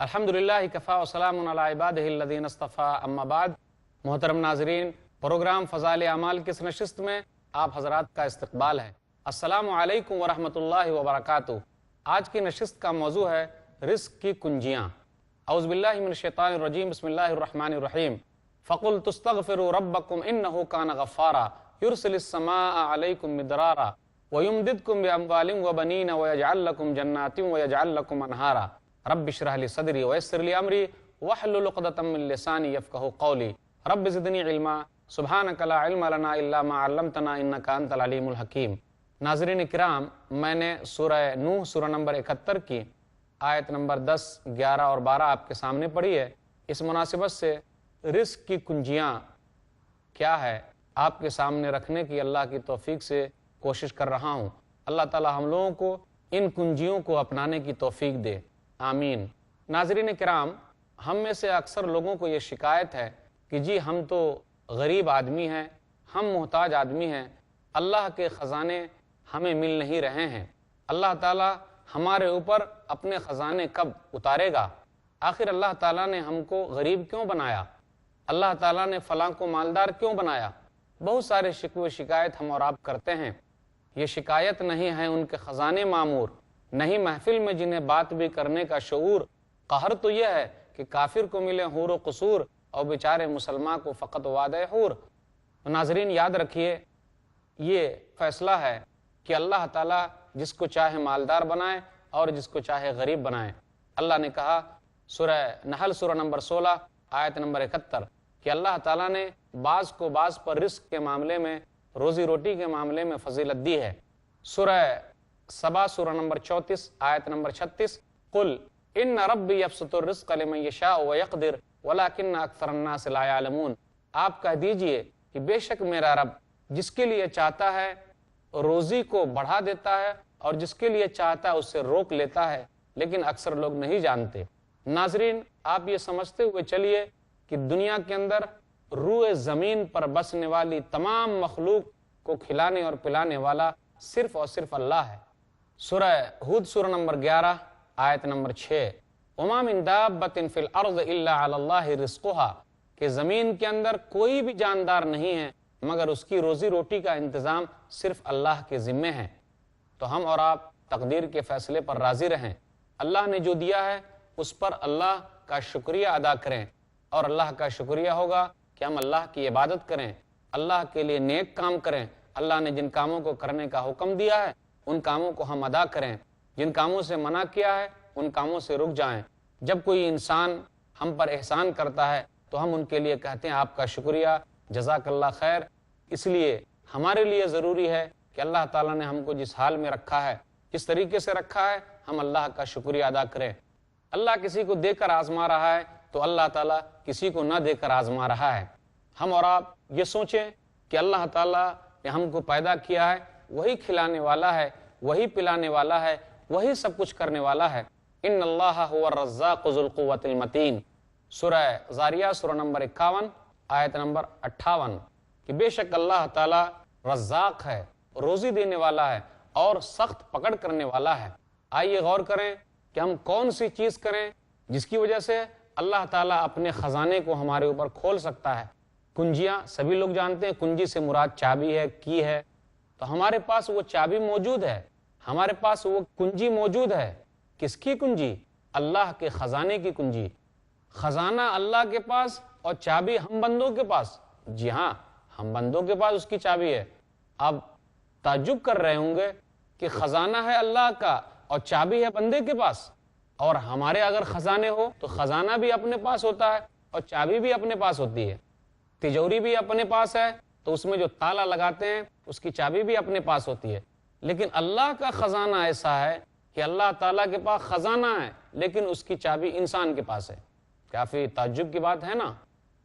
الحمدللہ کفا وسلام علی عبادہ الذین اصطفیٰ اما بعد۔ محترم ناظرین، پروگرام فضائل اعمال کی اس نشست میں آپ حضرات کا استقبال ہے۔ السلام علیکم ورحمۃ اللہ وبرکاتہ۔ آج کی نشست کا موضوع ہے رزق کی کنجیاں۔ اعوذ باللہ من الشیطان الرجیم، بسم اللہ الرحمن الرحیم۔ فَقُلْتُ اسْتَغْفِرُوا رَبَّكُمْ إِنَّهُ كَانَ غَفَّارًا يُرْسِلِ السَّمَاءَ عَلَيْكُمْ مِدْرَارًا وَيُمْدِدْكُمْ بِأَمْوَالٍ وَبَنِينَ وَيَجْعَلْ لَكُمْ جَنَّاتٍ وَيَجْعَلْ لَكُمْ أَنْهَارًا رب اشرح لي صدري ويسر لي امري واحلل عقدة من لساني يفقهوا قولي رب زدني علما سبحانك لا علم لنا الا ما علمتنا انك انت العليم الحكيم۔ ناظرین کرام، میں نے سورہ نوح سورہ نمبر 71 کی آیت نمبر 10، 11 اور 12 آپ کے سامنے پڑھی ہے۔ اس مناسبت سے رزق کی کنجیاں کیا ہے آپ کے سامنے رکھنے کی اللہ کی توفیق سے کوشش کر رہا ہوں۔ اللہ تعالی ہم لوگوں کو ان کنجیوں کو اپنانے کی توفیق دے، آمین۔ ناظرین کرام، ہم میں سے اکثر لوگوں کو یہ شکایت ہے کہ جی ہم تو غریب آدمی ہیں، ہم محتاج آدمی ہیں، اللہ کے خزانے ہمیں مل نہیں رہے ہیں، اللہ تعالیٰ ہمارے اوپر اپنے خزانے کب اتارے گا؟ آخر اللہ تعالیٰ نے ہم کو غریب کیوں بنایا؟ اللہ تعالیٰ نے فلاں کو مالدار کیوں بنایا؟ بہت سارے شکوے شکایت ہم اور آپ کرتے ہیں۔ یہ شکایت نہیں ہے ان کے خزانے معمور، نہیں محفل میں جنہیں بات بھی کرنے کا شعور۔ قہر تو یہ ہے کہ کافر کو ملے حور و قصور اور بیچارے مسلمان کو فقط وعدہ حور۔ ناظرین یاد رکھیے، یہ فیصلہ ہے کہ اللہ تعالیٰ جس کو چاہے مالدار بنائے اور جس کو چاہے غریب بنائے۔ اللہ نے کہا سورہ نحل سورہ نمبر 16 آیت نمبر 71 کہ اللہ تعالیٰ نے بعض کو بعض پر رزق کے معاملے میں، روزی روٹی کے معاملے میں فضیلت دی ہے۔ سورہ سبا سورہ نمبر 34 آیت نمبر 36 قل ان ربی یبسط الرزق لمن یشاء ویقدر ولکن اکثر الناس لا یعلمون۔ آپ کہہ دیجئے کہ بے شک میرا رب جس کے لیے چاہتا ہے روزی کو بڑھا دیتا ہے اور جس کے لیے چاہتا ہے اس سے روک لیتا ہے، لیکن اکثر لوگ نہیں جانتے۔ ناظرین، آپ یہ سمجھتے ہوئے چلیے کہ دنیا کے اندر روئے زمین پر بسنے والی تمام مخلوق کو کھلانے اور پلانے والا صرف اور صرف اللہ ہے۔ سورہ ہود سورہ نمبر 11 آیت نمبر 6 وما من دابۃ فی الارض الا علی اللہ رزقها کہ زمین کے اندر کوئی بھی جاندار نہیں ہے مگر اس کی روزی روٹی کا انتظام صرف اللہ کے ذمے ہے۔ تو ہم اور آپ تقدیر کے فیصلے پر راضی رہیں، اللہ نے جو دیا ہے اس پر اللہ کا شکریہ ادا کریں، اور اللہ کا شکریہ ہوگا کہ ہم اللہ کی عبادت کریں، اللہ کے لیے نیک کام کریں۔ اللہ نے جن کاموں کو کرنے کا حکم دیا ہے ان کاموں کو ہم ادا کریں، جن کاموں سے منع کیا ہے ان کاموں سے رک جائیں۔ جب کوئی انسان ہم پر احسان کرتا ہے تو ہم ان کے لیے کہتے ہیں آپ کا شکریہ، جزاک اللہ خیر۔ اس لیے ہمارے لیے ضروری ہے کہ اللہ تعالیٰ نے ہم کو جس حال میں رکھا ہے، جس طریقے سے رکھا ہے، ہم اللہ کا شکریہ ادا کریں۔ اللہ کسی کو دے کر آزما رہا ہے تو اللہ تعالیٰ کسی کو نہ دے کر آزما رہا ہے۔ ہم اور آپ یہ سوچیں کہ اللہ تعالیٰ نے ہم کو پیدا کیا ہے، وہی کھلانے والا ہے، وہی پلانے والا ہے، وہی سب کچھ کرنے والا ہے۔ ان اللہ هو الرزاق ذو القوۃ المتین، سورہ زاریات سورہ نمبر 51 آیت نمبر 58 کہ بے شک اللہ تعالیٰ رزاق ہے، روزی دینے والا ہے اور سخت پکڑ کرنے والا ہے۔ آئیے غور کریں کہ ہم کون سی چیز کریں جس کی وجہ سے اللہ تعالیٰ اپنے خزانے کو ہمارے اوپر کھول سکتا ہے۔ کنجیاں سبھی لوگ جانتے ہیں، کنجی سے مراد چابی ہے، کی ہے۔ تو ہمارے پاس وہ چابی موجود ہے، ہمارے پاس وہ کنجی موجود ہے۔ کس کی کنجی؟ اللہ کے خزانے کی کنجی۔ خزانہ اللہ کے پاس اور چابی ہم بندوں کے پاس۔ جی ہاں، ہم بندوں کے پاس اس کی چابی ہے۔ اب تعجب کر رہے ہوں گے کہ خزانہ ہے اللہ کا اور چابی ہے بندے کے پاس، اور ہمارے اگر خزانے ہو تو خزانہ بھی اپنے پاس ہوتا ہے اور چابی بھی اپنے پاس ہوتی ہے، تجوری بھی اپنے پاس ہے تو اس میں جو تالا لگاتے ہیں اس کی چابی بھی اپنے پاس ہوتی ہے۔ لیکن اللہ کا خزانہ ایسا ہے کہ اللہ تعالیٰ کے پاس خزانہ ہے لیکن اس کی چابی انسان کے پاس ہے۔ کافی تعجب کی بات ہے نا؟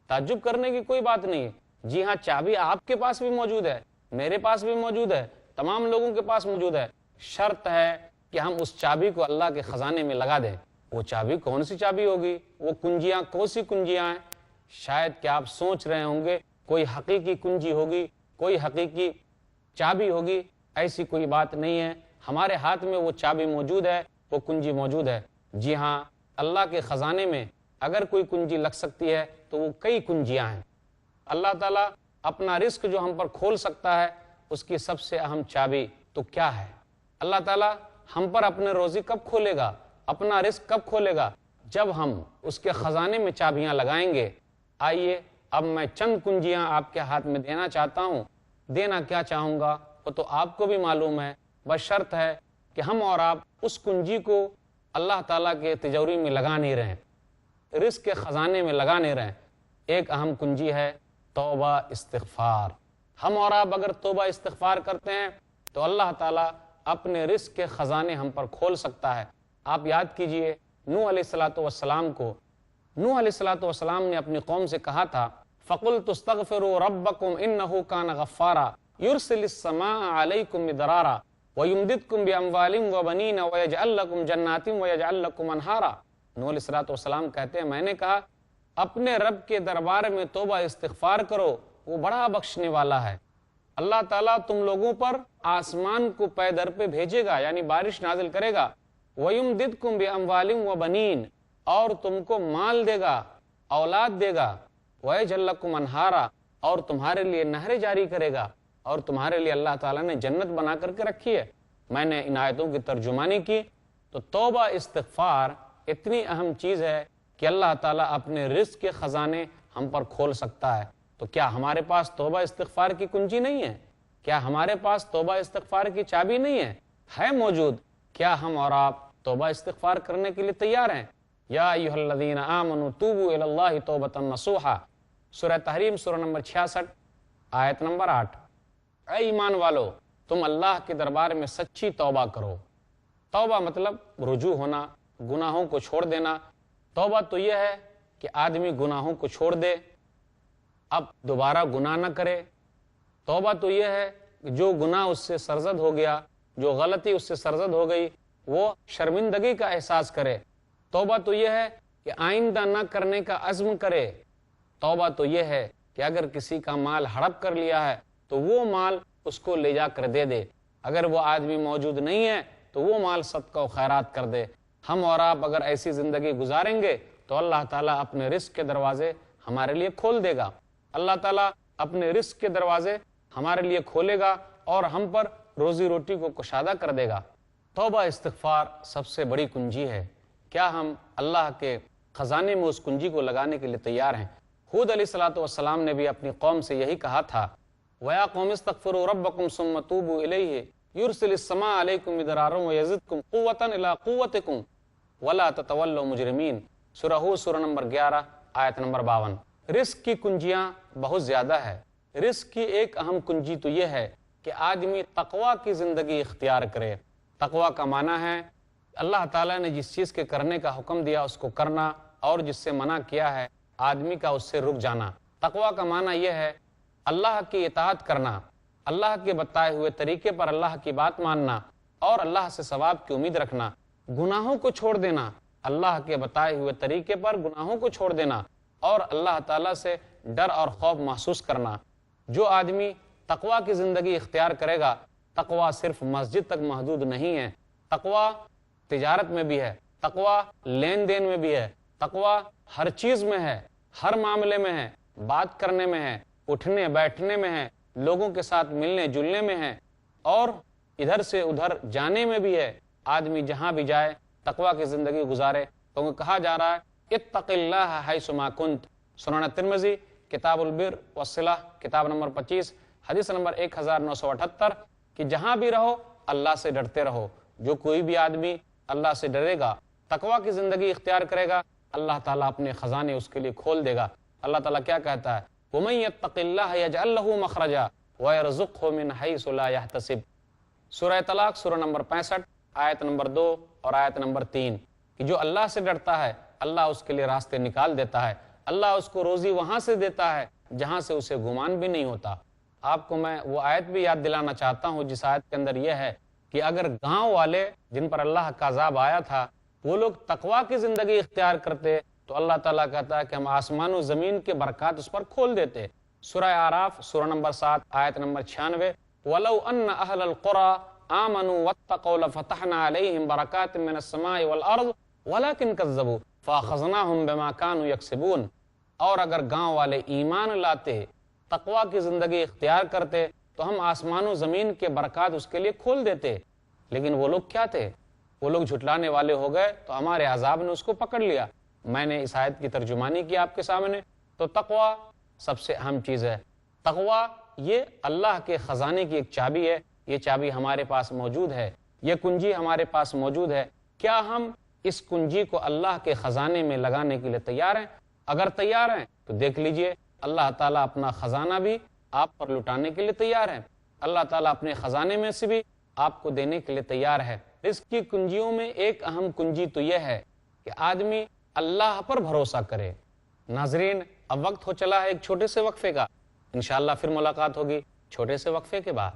تعجب کرنے کی کوئی بات نہیں ہے۔ جی ہاں، چابی آپ کے پاس بھی موجود ہے، میرے پاس بھی موجود ہے، تمام لوگوں کے پاس موجود ہے۔ شرط ہے کہ ہم اس چابی کو اللہ کے خزانے میں لگا دیں۔ وہ چابی کون سی چابی ہوگی؟ وہ کنجیاں کون سی کنجیاں ہیں؟ شاید کہ آپ سوچ رہے ہوں گے کوئی حقیقی کنجی ہوگی، کوئی حقیقی چابی ہوگی۔ ایسی کوئی بات نہیں ہے، ہمارے ہاتھ میں وہ چابی موجود ہے، وہ کنجی موجود ہے۔ جی ہاں، اللہ کے خزانے میں اگر کوئی کنجی لگ سکتی ہے تو وہ کئی کنجیاں ہیں۔ اللہ تعالیٰ اپنا رزق جو ہم پر کھول سکتا ہے اس کی سب سے اہم چابی تو کیا ہے؟ اللہ تعالیٰ ہم پر اپنے روزی کب کھولے گا، اپنا رزق کب کھولے گا؟ جب ہم اس کے خزانے میں چابیاں لگائیں گے۔ آئیے اب میں چند کنجیاں آپ کے ہاتھ میں دینا چاہتا ہوں۔ دینا کیا چاہوں گا وہ تو آپ کو بھی معلوم ہے، بس شرط ہے کہ ہم اور آپ اس کنجی کو اللہ تعالیٰ کے تجوری میں لگا نہیں رہیں، رزق کے خزانے میں لگا نہیں رہیں۔ ایک اہم کنجی ہے توبہ استغفار۔ ہم اور آپ اگر توبہ استغفار کرتے ہیں تو اللہ تعالیٰ اپنے رزق کے خزانے ہم پر کھول سکتا ہے۔ آپ یاد کیجئے نوح علیہ السلام کو، نوح علیہ السلام نے اپنی قوم سے کہا تھا فَقُلْتُ اسْتَغْفِرُوا رَبَّكُمْ إِنَّهُ كَانَ غَفَّارًا يُرْسِلِ السَّمَاءَ عَلَيْكُمْ مِدْرَارًا وَيُمْدِدْكُمْ بِأَمْوَالٍ وَبَنِينَ وَيَجْعَلْ لَكُمْ جَنَّاتٍ وَيَجْعَلْ لَكُمْ أَنْهَارًا۔ نوح علیہ السلام کہتے ہیں میں نے کہا اپنے رب کے دربار میں توبہ استغفار کرو، وہ بڑا بخشنے والا ہے۔ اللہ تعالیٰ تم لوگوں پر آسمان کو پے در پہ بھیجے گا، یعنی بارش نازل کرے گا۔ وَيُمْدِدْكُمْ بِأَمْوَالٍ وَبَنِينَ، اور تم کو مال دے گا، اولاد دے گا۔ وَيَجْعَلْ لَكُمْ أَنْهَارًا، اور تمہارے لیے نہریں جاری کرے گا، اور تمہارے لیے اللہ تعالیٰ نے جنت بنا کر کے رکھی ہے۔ میں نے ان آیتوں کی ترجمانی کی تو توبہ استغفار اتنی اہم چیز ہے کہ اللہ تعالیٰ اپنے رزق کے خزانے ہم پر کھول سکتا ہے۔ تو کیا ہمارے پاس توبہ استغفار کی کنجی نہیں ہے؟ کیا ہمارے پاس توبہ استغفار کی چابی نہیں ہے؟ ہے موجود۔ کیا ہم اور آپ توبہ استغفار کرنے کے لیے تیار ہیں؟ یا ایھا الذین آمنوا توبوا الی اللہ توبۃ نصوحا، سورہ تحریم سورہ نمبر 66 آیت نمبر 8۔ اے ایمان والو تم اللہ کے دربار میں سچی توبہ کرو۔ توبہ مطلب رجوع ہونا، گناہوں کو چھوڑ دینا۔ توبہ تو یہ ہے کہ آدمی گناہوں کو چھوڑ دے، اب دوبارہ گناہ نہ کرے۔ توبہ تو یہ ہے کہ جو گناہ اس سے سرزد ہو گیا، جو غلطی اس سے سرزد ہو گئی، وہ شرمندگی کا احساس کرے۔ توبہ تو یہ ہے کہ آئندہ نہ کرنے کا عزم کرے۔ توبہ تو یہ ہے کہ اگر کسی کا مال ہڑپ کر لیا ہے تو وہ مال اس کو لے جا کر دے دے، اگر وہ آدمی موجود نہیں ہے تو وہ مال صدقہ و خیرات کر دے۔ ہم اور آپ اگر ایسی زندگی گزاریں گے تو اللہ تعالیٰ اپنے رزق کے دروازے ہمارے لیے کھول دے گا۔ اللہ تعالیٰ اپنے رزق کے دروازے ہمارے لیے کھولے گا اور ہم پر روزی روٹی کو کشادہ کر دے گا۔ توبہ استغفار سب سے بڑی کنجی ہے۔ کیا ہم اللہ کے خزانے میں اس کنجی کو لگانے کے لیے تیار ہیں؟ ہود علیہ السلام نے بھی اپنی قوم سے یہی کہا تھا وَيَا قَوْمِ اسْتَغْفِرُوا رَبَّكُمْ ثُمَّ تُوبُوا إِلَيْهِ يُرْسِلِ السَّمَاءَ عَلَيْكُمْ مِدْرَارًا وَيَزِدْكُمْ قُوَّةً إِلَىٰ قُوَّتِكُمْ وَلَا تَتَوَلَّوْا مُجْرِمِينَ، سورہ ہود سورہ نمبر 11 آیت نمبر 52۔ رزق کی کنجیاں بہت زیادہ ہے۔ رزق کی ایک اہم کنجی تو یہ ہے کہ آدمی تقویٰ کی زندگی اختیار کرے۔ تقویٰ کا معنی ہے اللہ تعالیٰ نے جس چیز کے کرنے کا حکم دیا اس کو کرنا، اور جس سے منع کیا ہے آدمی کا اس سے رک جانا۔ تقویٰ کا معنی یہ ہے اللہ کی اطاعت کرنا، اللہ کے بتائے ہوئے طریقے پر اللہ کی بات ماننا اور اللہ سے ثواب کی امید رکھنا۔ گناہوں کو چھوڑ دینا، اللہ کے بتائے ہوئے طریقے پر گناہوں کو چھوڑ دینا اور اللہ تعالیٰ سے ڈر اور خوف محسوس کرنا۔ جو آدمی تقویٰ کی زندگی اختیار کرے گا، تقویٰ صرف مسجد تک محدود نہیں ہے، تقویٰ تجارت میں بھی ہے، تقویٰ لین دین میں بھی ہے، تقویٰ ہر چیز میں ہے، ہر معاملے میں ہے، بات کرنے میں ہے، اٹھنے بیٹھنے میں ہے، لوگوں کے ساتھ ملنے جلنے میں ہے، اور ادھر سے ادھر جانے میں بھی ہے۔ آدمی جہاں بھی جائے تقویٰ کی زندگی گزارے، کیونکہ کہا جا رہا ہے اتق اللہ حیث ما کنت، سنن ترمذی کتاب البر والصلہ کتاب نمبر 25 حدیث نمبر 1978 کہ جہاں بھی رہو اللہ سے ڈرتے رہو۔ جو کوئی بھی آدمی اللہ سے ڈرے گا، تقویٰ کی زندگی اختیار کرے گا، اللہ تعالیٰ اپنے خزانے اس کے لیے کھول دے گا۔ اللہ تعالیٰ کیا کہتا ہے وَمَن يَتَّقِ اللَّهَ يَجْعَل لَّهُ مَخْرَجًا وَيَرْزُقْهُ مِنْ حَيْثُ لَا يَحْتَسِبُ، سورہ طلاق سورہ نمبر 65 آیت نمبر 2 اور آیت نمبر 3 کہ جو اللہ سے ڈرتا ہے اللہ اس کے لیے راستے نکال دیتا ہے، اللہ اس کو روزی وہاں سے دیتا ہے جہاں سے اسے گمان بھی نہیں ہوتا۔ آپ کو میں وہ آیت بھی یاد دلانا چاہتا ہوں جس آیت کے اندر یہ ہے کہ اگر گاؤں والے جن پر اللہ کا عذاب آیا تھا وہ لوگ تقویٰ کی زندگی اختیار کرتے تو اللہ تعالیٰ کہتا ہے کہ ہم آسمان و زمین کے برکات اس پر کھول دیتے۔ سورہ اعراف سورہ نمبر 7 آیت نمبر 96 وَلَوْ أَنَّ أَهْلَ الْقُرَىٰ آمَنُوا وَاتَّقَوْا لَفَتَحْنَا عَلَيْهِمْ بَرَكَاتٍ مِّنَ السَّمَاءِ وَالْأَرْضِ وَلَكِنْ كَذَّبُوا فَأَخَذْنَاهُمْ بِمَا كَانُوا يَكْسِبُونَ، اور اگر گاؤں والے ایمان لاتے، تقویٰ کی زندگی اختیار کرتے تو ہم آسمان و زمین کے برکات اس کے لیے کھول دیتے، لیکن وہ لوگ کیا تھے؟ وہ لوگ جھٹلانے والے ہو گئے تو ہمارے عذاب نے اس کو پکڑ لیا۔ میں نے اس آیت کی ترجمانی کی آپ کے سامنے۔ تو تقویٰ سب سے اہم چیز ہے۔ تقویٰ یہ اللہ کے خزانے کی ایک چابی ہے، یہ چابی ہمارے پاس موجود ہے، یہ کنجی ہمارے پاس موجود ہے۔ کیا ہم اس کنجی کو اللہ کے خزانے میں لگانے کے لیے تیار ہیں؟ اگر تیار ہیں تو دیکھ لیجئے اللہ تعالیٰ اپنا خزانہ بھی آپ پر لٹانے کے لیے تیار ہے، اللہ تعالیٰ اپنے خزانے میں سے بھی آپ کو دینے کے لیے تیار ہے۔ رزق کی کنجیوں میں ایک اہم کنجی تو یہ ہے کہ آدمی اللہ پر بھروسہ کرے۔ ناظرین، اب وقت ہو چلا ہے ایک چھوٹے سے وقفے کا، انشاءاللہ پھر ملاقات ہوگی چھوٹے سے وقفے کے بعد۔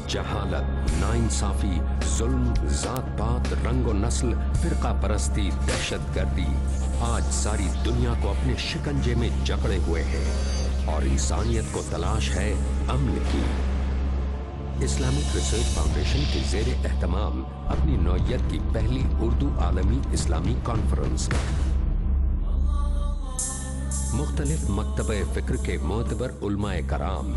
جہالت، ناانصافی، ظلم، ذات پات، رنگ و نسل، فرقہ پرستی، دہشت گردی آج ساری دنیا کو اپنے شکنجے میں جکڑے ہوئے ہیں، اور انسانیت کو تلاش ہے امن کی۔ اسلامک ریسرچ فاؤنڈیشن کے زیر اہتمام اپنی نوعیت کی پہلی اردو عالمی اسلامی کانفرنس، مختلف مکتبہ فکر کے معتبر علماء کرام،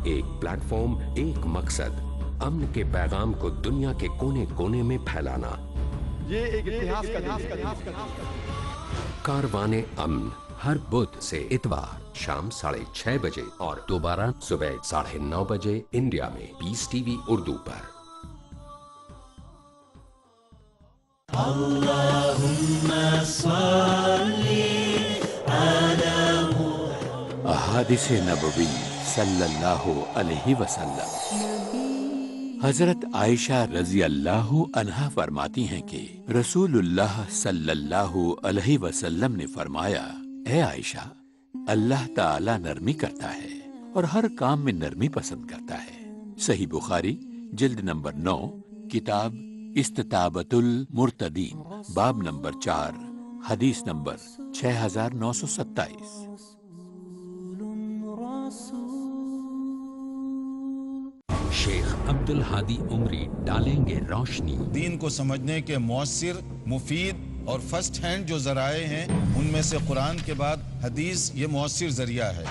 ایک پلیٹ فارم، ایک مقصد، امن کے پیغام کو دنیا کے کونے کونے میں پھیلانا۔ یہ ایک اتحاد کا کاروان امن، ہر بدھ سے اتوار شام 6:30 بجے اور دوبارہ صبح 9:30 بجے انڈیا میں پیس ٹی وی اردو پر۔ اللہم صلی علی احادیث نبوی صلی اللہ علیہ وسلم۔ حضرت عائشہ رضی اللہ عنہا فرماتی ہیں کہ رسول اللہ صلی اللہ علیہ وسلم نے فرمایا، اے عائشہ، اللہ تعالی نرمی کرتا ہے اور ہر کام میں نرمی پسند کرتا ہے۔ صحیح بخاری جلد نمبر 9، کتاب استطابۃ المرتدین، باب نمبر 4، حدیث نمبر 6927۔ شیخ عبد الہادی عمری ڈالیں گے روشنی۔ دین کو سمجھنے کے مؤثر، مفید اور فرسٹ ہینڈ جو ذرائع ہیں، ان میں سے قرآن کے بعد حدیث یہ مؤثر ذریعہ ہے۔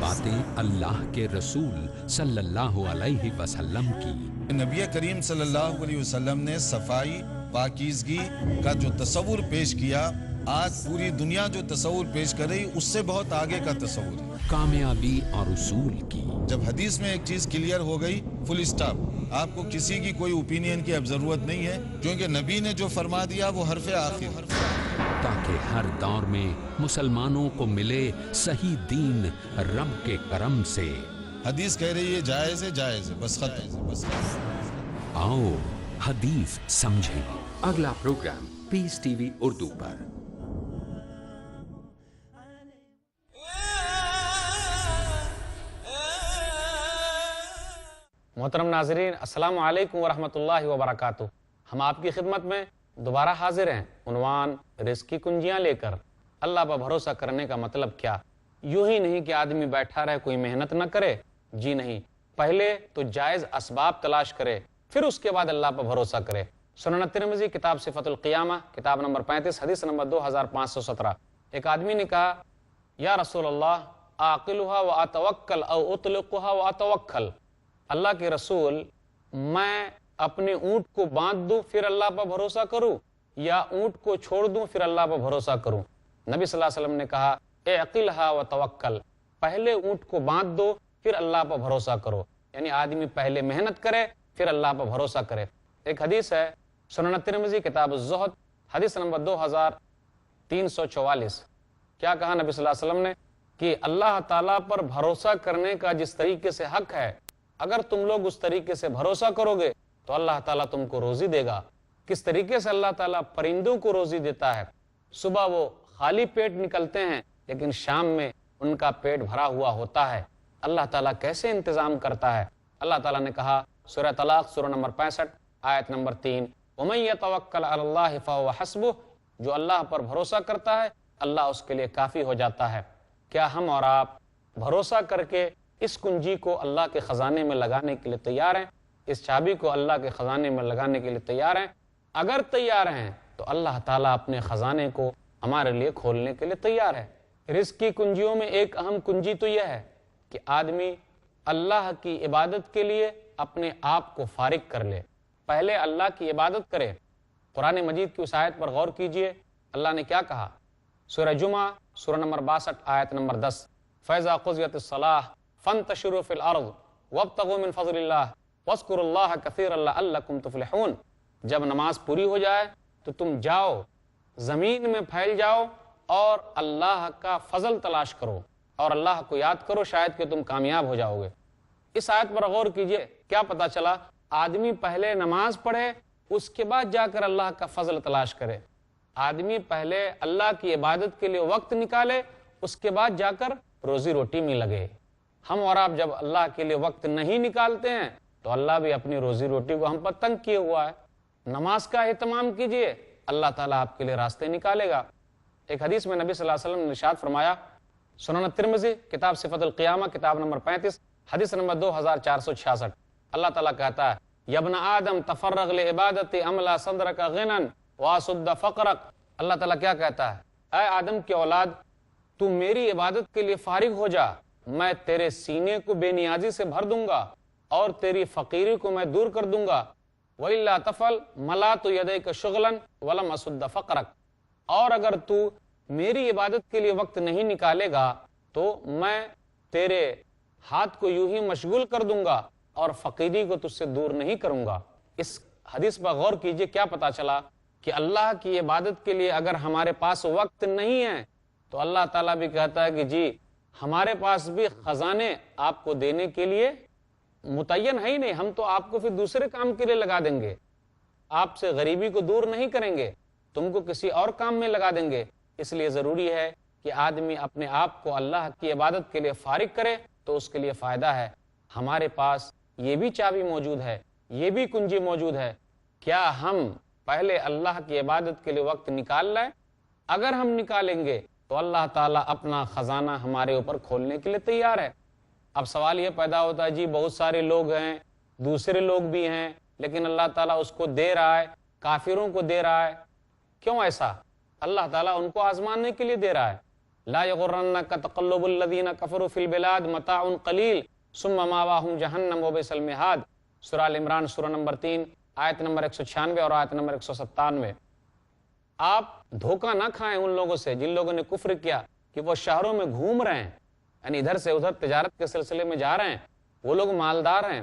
باتیں اللہ کے رسول صلی اللہ علیہ وسلم کی۔ نبی کریم صلی اللہ علیہ وسلم نے صفائی، پاکیزگی کا جو تصور پیش کیا، آج پوری دنیا جو تصور پیش کر رہی اس سے بہت آگے کا تصور ہے۔ کامیابی اور اصول کی۔ جب حدیث میں ایک چیز کلیئر ہو گئی، فل اسٹاپ، آپ کو کسی کی کوئی اوپینین کی اب ضرورت نہیں ہے، کیونکہ نبی نے جو فرما دیا وہ حرف آخر، تاکہ ہر دور میں مسلمانوں کو ملے صحیح دین رب کے کرم سے۔ حدیث کہہ رہی ہے جائز ہے، جائز ہے، بس ختم۔ آؤ حدیث سمجھیں۔ اگلا پروگرام پیس ٹی وی اردو پر۔ محترم ناظرین، السلام علیکم ورحمۃ اللہ وبرکاتہ۔ ہم آپ کی خدمت میں دوبارہ حاضر ہیں، عنوان رزق کی کنجیاں لے کر۔ اللہ پر بھروسہ کرنے کا مطلب کیا؟ یوں ہی نہیں کہ آدمی بیٹھا رہے، کوئی محنت نہ کرے، جی نہیں، پہلے تو جائز اسباب تلاش کرے، پھر اس کے بعد اللہ پر بھروسہ کرے۔ سنن ترمذی کتاب صفت القیامہ، کتاب نمبر 35، حدیث نمبر 2517۔ ایک آدمی نے کہا، یا رسول اللہ، اعقلها واتوکل او اطلقها واتوکل۔ اللہ کے رسول، میں اپنے اونٹ کو باندھ دوں پھر اللہ پر بھروسہ کروں، یا اونٹ کو چھوڑ دوں پھر اللہ پر بھروسہ کروں؟ نبی صلی اللہ علیہ وسلم نے کہا، اعقلها وتوکل، پہلے اونٹ کو باندھ دو پھر اللہ پر بھروسہ کرو، یعنی آدمی پہلے محنت کرے پھر اللہ پر بھروسہ کرے۔ ایک حدیث ہے سنن ترمذی کتاب الزہد، حدیث نمبر 2344۔ کیا کہا نبی صلی اللہ علیہ وسلم نے کہ اللہ تعالیٰ پر بھروسہ کرنے کا جس طریقے سے حق ہے، اگر تم لوگ اس طریقے سے بھروسہ کرو گے تو اللہ تعالیٰ تم کو روزی دے گا۔ کس طریقے سے اللہ تعالیٰ پرندوں کو روزی دیتا ہے؟ صبح وہ خالی پیٹ نکلتے ہیں لیکن شام میں ان کا پیٹ بھرا ہوا ہوتا ہے۔ اللہ تعالیٰ کیسے انتظام کرتا ہے؟ اللہ تعالیٰ نے کہا سورہ طلاق، سورہ نمبر 65، آیت نمبر 3، وَمَن يَتَوَكَّلْ عَلَى اللَّهِ فَهُوَ حَسْبُهُ، جو اللہ پر بھروسہ کرتا ہے اللہ اس کے لیے کافی ہو جاتا ہے۔ کیا ہم اور آپ بھروسہ کر کے اس کنجی کو اللہ کے خزانے میں لگانے کے لیے تیار ہیں؟ اس چابی کو اللہ کے خزانے میں لگانے کے لیے تیار ہیں؟ اگر تیار ہیں تو اللہ تعالیٰ اپنے خزانے کو ہمارے لیے کھولنے کے لیے تیار ہے۔ رزق کی کنجیوں میں ایک اہم کنجی تو یہ ہے کہ آدمی اللہ کی عبادت کے لیے اپنے آپ کو فارغ کر لے، پہلے اللہ کی عبادت کرے۔ قرآن مجید کی اس آیت پر غور کیجئے، اللہ نے کیا کہا؟ سورہ جمعہ سورہ نمبر 62 آیت نمبر 10، فَإِذَا قُضِيَتِ الصَّلَاةُ فَانتَشِرُوا فِي الْأَرْضِ وَابْتَغُوا مِنْ فَضْلِ اللَّهِ وَاذْكُرُوا اللَّهَ كَثِيرًا لَعَلَّكُمْ تُفْلِحُونَ۔ جب نماز پوری ہو جائے تو تم جاؤ، زمین میں پھیل جاؤ اور اللہ کا فضل تلاش کرو اور اللہ کو یاد کرو، شاید کہ تم کامیاب ہو جاؤ گے۔ اس آیت پر غور کیجئے، کیا پتا چلا؟ آدمی پہلے نماز پڑھے، اس کے بعد جا کر اللہ کا فضل تلاش کرے۔ آدمی پہلے اللہ کی عبادت کے لیے وقت نکالے، اس کے بعد جا کر روزی روٹی میں لگے۔ ہم اور آپ جب اللہ کے لیے وقت نہیں نکالتے ہیں تو اللہ بھی اپنی روزی روٹی کو ہم پر تنگ کیے ہوا ہے۔ نماز کا اہتمام کیجئے، اللہ تعالیٰ آپ کے لیے راستے نکالے گا۔ ایک حدیث میں نبی صلی اللہ علیہ وسلم نے ارشاد فرمایا، سنن ترمذی کتاب صفت القیامہ کتاب نمبر 35 حدیث نمبر 2466، اللہ تعالیٰ کہتا ہے، یا ابن آدم تفرغ لعبادت املا صدرک غنا واسد فقرک۔ اللہ تعالیٰ کیا کہتا ہے؟ اے آدم کی اولاد، تو میری عبادت کے لیے فارغ ہو جا، میں تیرے سینے کو بے نیازی سے بھر دوں گا اور تیری فقیری کو میں دور کر دوں گا۔ وَإِلَّا تَفْعَلْ مَلَأْتُ يَدَيْكَ شُغْلًا وَلَمْ أَسُدَّ فَقْرَكَ۔ اور اگر تو میری عبادت کے لیے وقت نہیں نکالے گا تو میں تیرے ہاتھ کو یوں ہی مشغول کر دوں گا اور فقیری کو تجھ سے دور نہیں کروں گا۔ اس حدیث پر غور کیجئے، کیا پتا چلا کہ اللہ کی عبادت کے لیے اگر ہمارے پاس وقت نہیں ہے تو اللہ تعالیٰ بھی کہتا ہے کہ جی ہمارے پاس بھی خزانے آپ کو دینے کے لیے متعین ہے ہی نہیں، ہم تو آپ کو پھر دوسرے کام کے لیے لگا دیں گے، آپ سے غریبی کو دور نہیں کریں گے، تم کو کسی اور کام میں لگا دیں گے۔ اس لیے ضروری ہے کہ آدمی اپنے آپ کو اللہ کی عبادت کے لیے فارغ کرے تو اس کے لیے فائدہ ہے۔ ہمارے پاس یہ بھی چابی موجود ہے، یہ بھی کنجی موجود ہے، کیا ہم پہلے اللہ کی عبادت کے لیے وقت نکال لیں؟ اگر ہم نکالیں گے تو اللہ تعالیٰ اپنا خزانہ ہمارے اوپر کھولنے کے لیے تیار ہے۔ اب سوال یہ پیدا ہوتا ہے، جی بہت سارے لوگ ہیں، دوسرے لوگ بھی ہیں، لیکن اللہ تعالیٰ اس کو دے رہا ہے، کافروں کو دے رہا ہے، کیوں ایسا؟ اللہ تعالیٰ ان کو آزمانے کے لیے دے رہا ہے۔ لا یغرنک تقلب الذین کفروا فی البلاد متاع قلیل ثم مأواہم جہنم وبئس المہاد، سورہ ال عمران سورہ نمبر 3 آیت نمبر 196 اور آیت نمبر 197۔ آپ دھوکہ نہ کھائیں ان لوگوں سے جن لوگوں نے کفر کیا کہ وہ شہروں میں گھوم رہے ہیں، یعنی ادھر سے ادھر تجارت کے سلسلے میں جا رہے ہیں، وہ لوگ مالدار ہیں،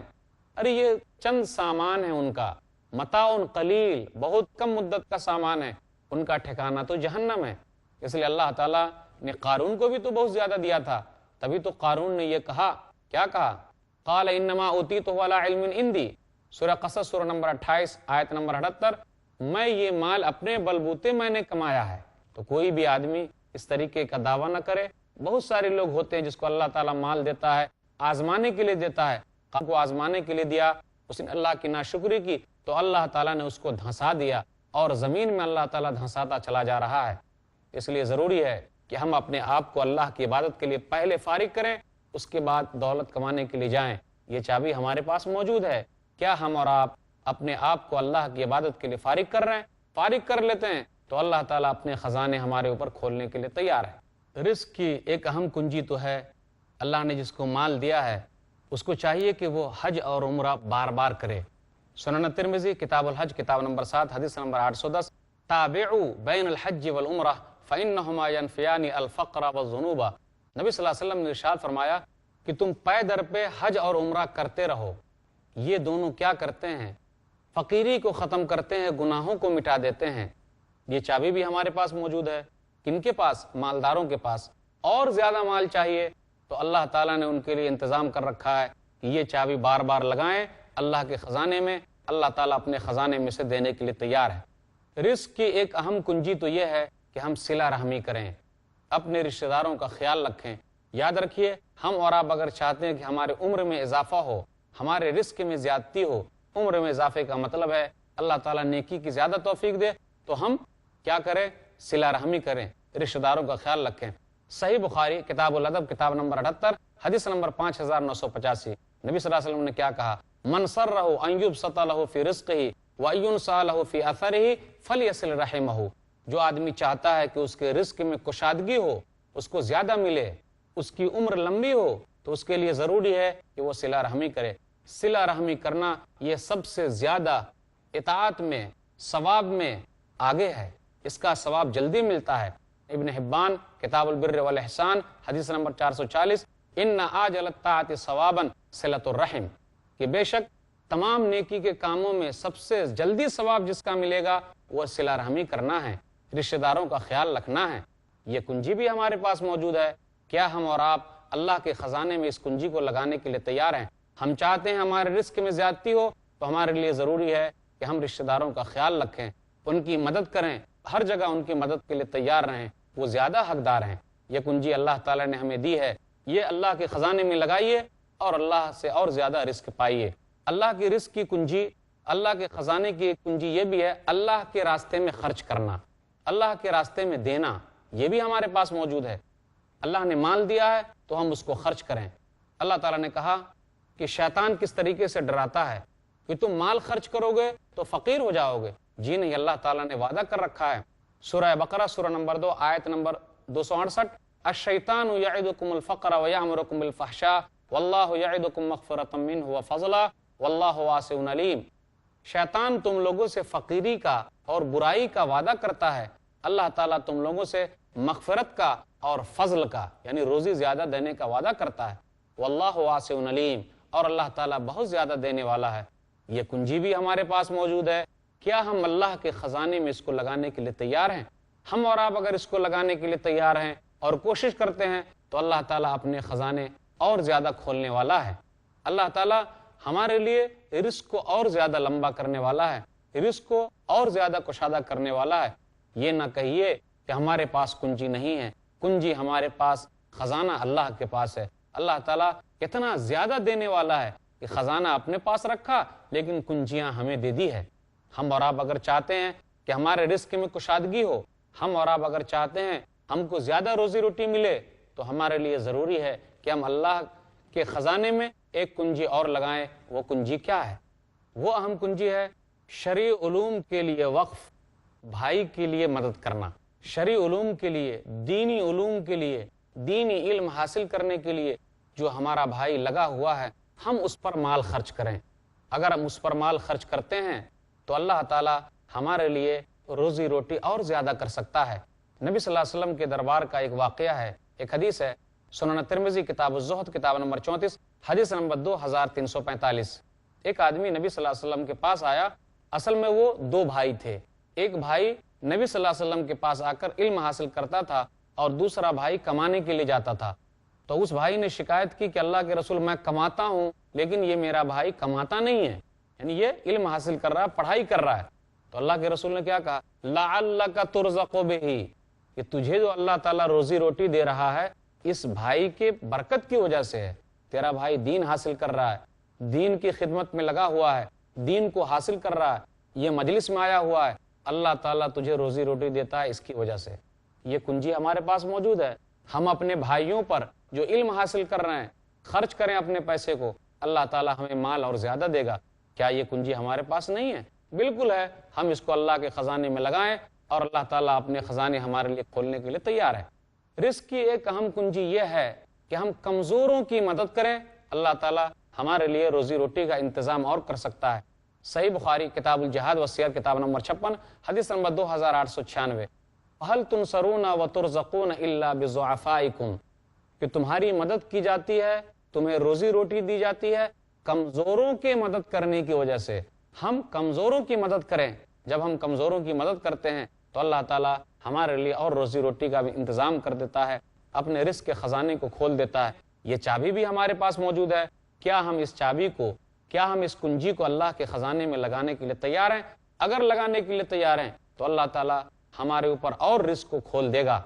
ارے یہ چند سامان ہے ان کا، متاع قلیل، بہت کم مدت کا سامان ہے، ان کا ٹھکانہ تو جہنم ہے۔ اس لیے اللہ تعالیٰ نے قارون کو بھی تو بہت زیادہ دیا تھا، تبھی تو قارون نے یہ کہا، کیا کہا؟ قال انما اوتیتہ علی علم عندی، سورہ قصص سورہ نمبر 28 آیت نمبر 78، میں یہ مال اپنے بلبوتے میں نے کمایا ہے۔ تو کوئی بھی آدمی اس طریقے کا دعویٰ نہ کرے۔ بہت سارے لوگ ہوتے ہیں جس کو اللہ تعالیٰ مال دیتا ہے، آزمانے کے لیے دیتا ہے، قوم کو آزمانے کے لیے دیا، اس نے اللہ کی ناشکری کی تو اللہ تعالیٰ نے اس کو دھنسا دیا اور زمین میں اللہ تعالیٰ دھنساتا چلا جا رہا ہے۔ اس لیے ضروری ہے کہ ہم اپنے آپ کو اللہ کی عبادت کے لیے پہلے فارغ کریں، اس کے بعد دولت کمانے کے لیے جائیں۔ یہ چابی ہمارے پاس موجود ہے۔ کیا ہم اور آپ اپنے آپ کو اللہ کی عبادت کے لیے فارغ کر رہے ہیں؟ فارغ کر لیتے ہیں تو اللہ تعالیٰ اپنے خزانے ہمارے اوپر کھولنے کے لیے تیار ہے۔ رزق کی ایک اہم کنجی تو ہے، اللہ نے جس کو مال دیا ہے اس کو چاہیے کہ وہ حج اور عمرہ بار بار کرے۔ سنن ترمذی کتاب الحج کتاب نمبر 7 حدیث نمبر 810، تابعوا بین الحج والعمرہ فإنہما ینفیان الفقر والذنوب۔ نبی صلی اللہ علیہ وسلم نے ارشاد فرمایا کہ تم پے در پہ حج اور عمرہ کرتے رہو، یہ دونوں کیا کرتے ہیں؟ فقیری کو ختم کرتے ہیں، گناہوں کو مٹا دیتے ہیں۔ یہ چابی بھی ہمارے پاس موجود ہے۔ کن کے پاس؟ مالداروں کے پاس۔ اور زیادہ مال چاہیے تو اللہ تعالیٰ نے ان کے لیے انتظام کر رکھا ہے کہ یہ چابی بار بار لگائیں اللہ کے خزانے میں، اللہ تعالیٰ اپنے خزانے میں سے دینے کے لیے تیار ہے۔ رزق کی ایک اہم کنجی تو یہ ہے کہ ہم صلہ رحمی کریں، اپنے رشتہ داروں کا خیال رکھیں۔ یاد رکھیے، ہم اور آپ اگر چاہتے ہیں کہ ہمارے عمر میں اضافہ ہو، ہمارے رزق میں زیادتی ہو، عمر میں اضافے کا مطلب ہے اللہ تعالیٰ نیکی کی زیادہ توفیق دے، تو ہم کیا کریں؟ صلہ رحمی کریں، رشتہ داروں کا خیال رکھیں۔ صحیح بخاری کتاب الادب کتاب نمبر 78 حدیث نمبر 5985، نبی صلی اللہ علیہ وسلم نے کیا کہا؟ من سرہ ان یبسط لہ فی رزقہ وینسا لہ فی اثرہ فلیصل رحمہ، جو آدمی چاہتا ہے کہ اس کے رزق میں کشادگی ہو، اس کو زیادہ ملے، اس کی عمر لمبی ہو، تو اس کے لیے ضروری ہے کہ وہ صلہ رحمی کرے۔ صلہ رحمی کرنا یہ سب سے زیادہ اطاعت میں، ثواب میں آگے ہے، اس کا ثواب جلدی ملتا ہے۔ ابن حبان کتاب البر والاحسان حدیث نمبر 440، ان عاجل الطاعت ثوابا صلۃ الرحم، کہ بے شک تمام نیکی کے کاموں میں سب سے جلدی ثواب جس کا ملے گا وہ صلہ رحمی کرنا ہے، رشتہ داروں کا خیال رکھنا ہے۔ یہ کنجی بھی ہمارے پاس موجود ہے، کیا ہم اور آپ اللہ کے خزانے میں اس کنجی کو لگانے کے لیے تیار ہیں؟ ہم چاہتے ہیں ہمارے رزق میں زیادتی ہو، تو ہمارے لیے ضروری ہے کہ ہم رشتہ داروں کا خیال رکھیں، ان کی مدد کریں، ہر جگہ ان کی مدد کے لیے تیار رہیں، وہ زیادہ حقدار ہیں۔ یہ کنجی اللہ تعالیٰ نے ہمیں دی ہے، یہ اللہ کے خزانے میں لگائیے اور اللہ سے اور زیادہ رزق پائیے۔ اللہ کی رزق کی کنجی، اللہ کے خزانے کی ایک کنجی یہ بھی ہے اللہ کے راستے میں خرچ کرنا، اللہ کے راستے میں دینا، یہ بھی ہمارے پاس موجود ہے۔ اللہ نے مال دیا ہے تو ہم اس کو خرچ کریں۔ اللہ تعالیٰ نے کہا کہ شیطان کس طریقے سے ڈراتا ہے کہ تم مال خرچ کرو گے تو فقیر ہو جاؤ گے۔ جی نہیں، اللہ تعالیٰ نے وعدہ کر رکھا ہے۔ سورہ بقرہ سورہ نمبر 2 آیت نمبر 268، الشیطان یعدکم الفقر ویامرکم بالفحشاء واللہ یعدکم مغفرۃ منہ وفضلا واللہ واسع علیم۔ شیطان تم لوگوں سے فقیری کا اور برائی کا وعدہ کرتا ہے، اللہ تعالیٰ تم لوگوں سے مغفرت کا اور فضل کا یعنی روزی زیادہ دینے کا وعدہ کرتا ہے، واللہ واسع علیم، اور اللہ تعالیٰ بہت زیادہ دینے والا ہے۔ یہ کنجی بھی ہمارے پاس موجود ہے، کیا ہم اللہ کے خزانے میں اس کو لگانے کے لیے تیار ہیں؟ ہم اور آپ اگر اس کو لگانے کے لیے تیار ہیں اور کوشش کرتے ہیں تو اللہ تعالیٰ اپنے خزانے اور زیادہ کھولنے والا ہے۔ اللہ تعالیٰ ہمارے لیے رزق کو اور زیادہ لمبا کرنے والا ہے، رزق کو اور زیادہ کشادہ کرنے والا ہے۔ یہ نہ کہیے کہ ہمارے پاس کنجی نہیں ہے، کنجی ہمارے پاس، خزانہ اللہ کے پاس ہے۔ اللہ تعالیٰ اتنا زیادہ دینے والا ہے کہ خزانہ اپنے پاس رکھا لیکن کنجیاں ہمیں دے دی ہے۔ ہم اور آپ اگر چاہتے ہیں کہ ہمارے رزق میں کشادگی ہو، ہم اور آپ اگر چاہتے ہیں ہم کو زیادہ روزی روٹی ملے، تو ہمارے لیے ضروری ہے کہ ہم اللہ کے خزانے میں ایک کنجی اور لگائیں۔ وہ کنجی کیا ہے؟ وہ اہم کنجی ہے شرعی علوم کے لیے وقف، بھائی کے لیے مدد کرنا، شرعی علوم کے لیے، دینی علوم کے لیے، دینی علم حاصل کرنے کے لیے جو ہمارا بھائی لگا ہوا ہے، ہم اس پر مال خرچ کریں۔ اگر ہم اس پر مال خرچ کرتے ہیں تو اللہ تعالیٰ ہمارے لیے روزی روٹی اور زیادہ کر سکتا ہے۔ نبی صلی اللہ علیہ وسلم کے دربار کا ایک واقعہ ہے، ایک حدیث ہے، سنن ترمذی کتاب الزہد کتاب نمبر 34 حدیث نمبر 2345۔ ایک آدمی نبی صلی اللہ علیہ وسلم کے پاس آیا، اصل میں وہ دو بھائی تھے، ایک بھائی نبی صلی اللہ علیہ وسلم کے پاس آ کر علم حاصل کرتا تھا اور دوسرا بھائی کمانے کے لیے جاتا تھا۔ تو اس بھائی نے شکایت کی کہ اللہ کے رسول میں کماتا ہوں لیکن یہ میرا بھائی کماتا نہیں ہے، یعنی یہ علم حاصل کر رہا ہے، پڑھائی کر رہا ہے۔ تو اللہ کے رسول نے کیا کہا؟ لعلک ترزق بہ، کہ تجھے جو اللہ تعالیٰ روزی روٹی دے رہا ہے اس بھائی کے برکت کی وجہ سے ہے۔ تیرا بھائی دین حاصل کر رہا ہے، دین کی خدمت میں لگا ہوا ہے، دین کو حاصل کر رہا ہے، یہ مجلس میں آیا ہوا ہے، اللہ تعالیٰ تجھے روزی روٹی دیتا ہے اس کی وجہ سے۔ یہ کنجی ہمارے پاس موجود ہے، ہم اپنے بھائیوں پر جو علم حاصل کر رہے ہیں خرچ کریں اپنے پیسے کو، اللہ تعالیٰ ہمیں مال اور زیادہ دے گا۔ کیا یہ کنجی ہمارے پاس نہیں ہے؟ بالکل ہے، ہم اس کو اللہ کے خزانے میں لگائیں اور اللہ تعالیٰ اپنے خزانے ہمارے لیے کھولنے کے لیے تیار ہے۔ رزق کی ایک اہم کنجی یہ ہے کہ ہم کمزوروں کی مدد کریں، اللہ تعالیٰ ہمارے لیے روزی روٹی کا انتظام اور کر سکتا ہے۔ صحیح بخاری کتاب الجہاد والسیر کتاب نمبر 56 حدیث نمبر 2896، هل تنصرون وترزقون الا بضعفائکم، کہ تمہاری مدد کی جاتی ہے، تمہیں روزی روٹی دی جاتی ہے کمزوروں کے مدد کرنے کی وجہ سے۔ ہم کمزوروں کی مدد کریں، جب ہم کمزوروں کی مدد کرتے ہیں تو اللہ تعالیٰ ہمارے لیے اور روزی روٹی کا بھی انتظام کر دیتا ہے، اپنے رزق کے خزانے کو کھول دیتا ہے۔ یہ چابی بھی ہمارے پاس موجود ہے، کیا ہم اس چابی کو، کیا ہم اس کنجی کو اللہ کے خزانے میں لگانے کے لیے تیار ہیں؟ اگر لگانے کے لیے تیار ہیں تو اللہ تعالیٰ ہمارے اوپر اور رزق کو کھول دے گا۔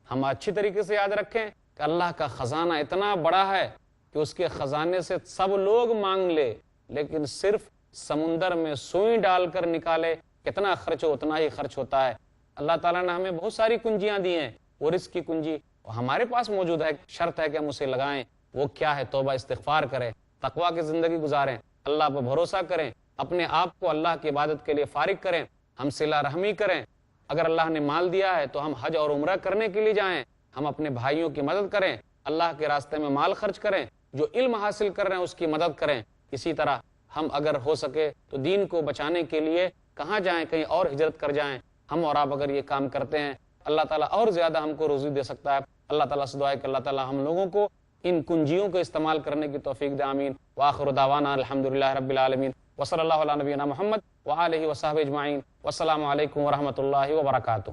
ہم اچھی طریقے سے یاد رکھیں کہ اللہ کا خزانہ اتنا بڑا ہے کہ اس کے خزانے سے سب لوگ مانگ لے لیکن صرف سمندر میں سوئی ڈال کر نکالے کتنا خرچ ہو اتنا ہی خرچ ہوتا ہے۔ اللہ تعالیٰ نے ہمیں بہت ساری کنجیاں دی ہیں، وہ رزق کی کنجی ہمارے پاس موجود ہے، شرط ہے کہ ہم اسے لگائیں۔ وہ کیا ہے؟ توبہ استغفار کریں، تقویٰ کی زندگی گزاریں، اللہ پر بھروسہ کریں، اپنے آپ کو اللہ کی عبادت کے لیے فارغ کریں، ہم صلہ رحمی کریں۔ اگر اللہ نے مال دیا ہے تو ہم حج اور عمرہ کرنے کے لیے جائیں، ہم اپنے بھائیوں کی مدد کریں، اللہ کے راستے میں مال خرچ کریں، جو علم حاصل کر رہے ہیں اس کی مدد کریں۔ اسی طرح ہم اگر ہو سکے تو دین کو بچانے کے لیے کہاں جائیں، کہیں اور ہجرت کر جائیں۔ ہم اور آپ اگر یہ کام کرتے ہیں اللہ تعالیٰ اور زیادہ ہم کو روزی دے سکتا ہے۔ اللہ تعالیٰ سے دعا ہے کہ اللہ تعالیٰ ہم لوگوں کو ان کنجیوں کو استعمال کرنے کی توفیق دے، آمین۔ وآخر دعوانا الحمدللہ رب العالمین، وصلی اللہ علی نبینا محمد وآلہ وصحبہ اجمعین، والسلام علیکم ورحمۃ اللہ وبرکاتہ۔